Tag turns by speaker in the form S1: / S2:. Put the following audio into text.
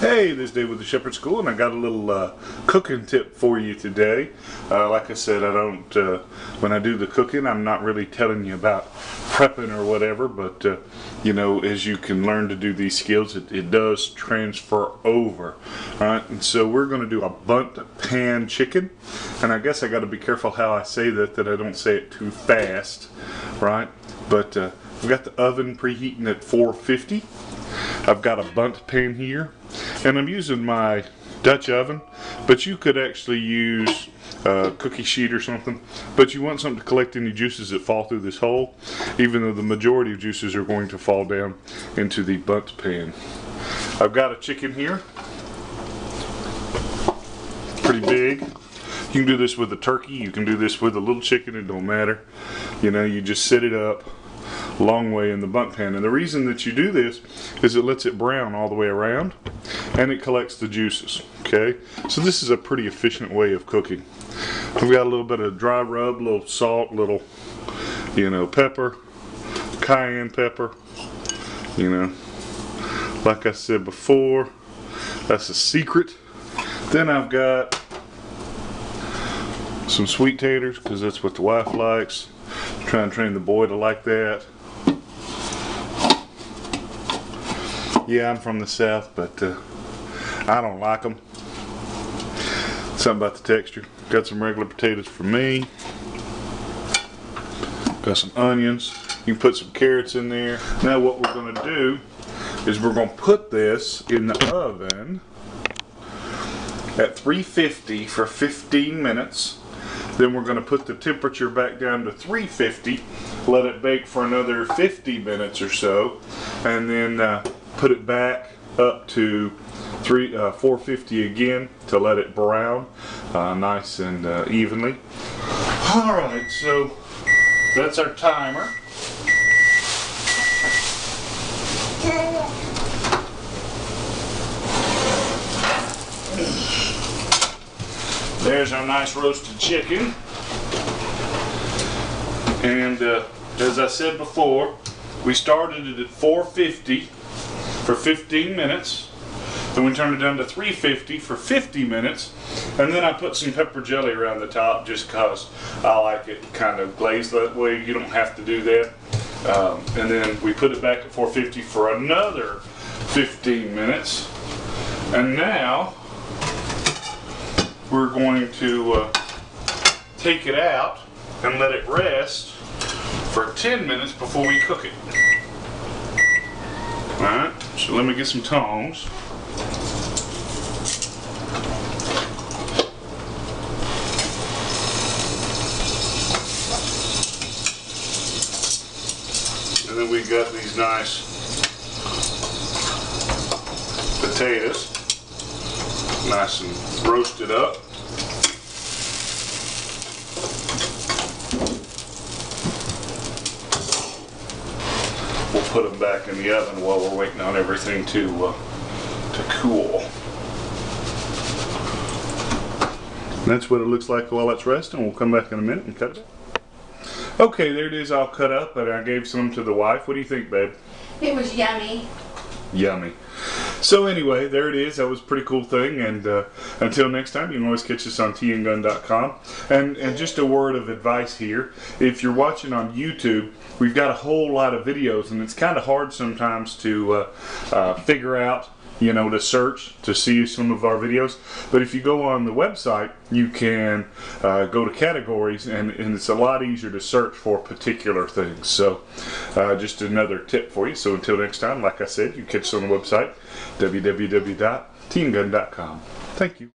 S1: Hey, this is Dave with the Shepherd School, and I got a little cooking tip for you today. Like I said, I don't, when I do the cooking, I'm not really telling you about prepping or whatever, but you know, as you can learn to do these skills, it does transfer over. Alright, and so we're going to do a Bundt pan chicken, and I guess I got to be careful how I say that I don't say it too fast, right? But I've got the oven preheating at 450. I've got a Bundt pan here, and I'm using my Dutch oven, but you could actually use a cookie sheet or something, but you want something to collect any juices that fall through this hole, even though the majority of juices are going to fall down into the Bundt pan. I've got a chicken here, pretty big. You can do this with a turkey, you can do this with a little chicken, it don't matter. You know, you just set it up long way in the Bundt pan, and the reason that you do this is it lets it brown all the way around and it collects the juices. Okay, so this is a pretty efficient way of cooking. We've got a little bit of dry rub, a little salt, little, you know, pepper, cayenne pepper, you know, like I said before, that's a secret. Then I've got some sweet taters, because that's what the wife likes. Try and train the boy to like that. Yeah, I'm from the South, but I don't like them. Something about the texture. Got some regular potatoes for me. Got some onions. You can put some carrots in there. Now what we're going to do is we're going to put this in the oven at 350 for 15 minutes. Then we're going to put the temperature back down to 350, let it bake for another 50 minutes or so, and then put it back up to 450 again to let it brown nice and evenly. Alright, so that's our timer. There's our nice roasted chicken, and as I said before, we started it at 450 for 15 minutes, then we turned it down to 350 for 50 minutes, and then I put some pepper jelly around the top just because I like it kind of glazed that way. You don't have to do that. And then we put it back at 450 for another 15 minutes, and now we're going to take it out and let it rest for 10 minutes before we cook it. Alright, so let me get some tongs. And then we got these nice potatoes, nice and roasted up. We'll put them back in the oven while we're waiting on everything to cool. And that's what it looks like while it's resting. We'll come back in a minute and cut it up. Okay, there it is all cut up, and I gave some to the wife. What do you think, babe?
S2: It was yummy.
S1: Yummy. So anyway, there it is. That was a pretty cool thing, and until next time, you can always catch us on tandgun.com. And just a word of advice here: if you're watching on YouTube, we've got a whole lot of videos, and it's kind of hard sometimes to figure out, you know, to search to see some of our videos. But if you go on the website, you can go to categories, and it's a lot easier to search for particular things. So just another tip for you. So until next time, like I said, you catch us on the website, www.tandgun.com. Thank you.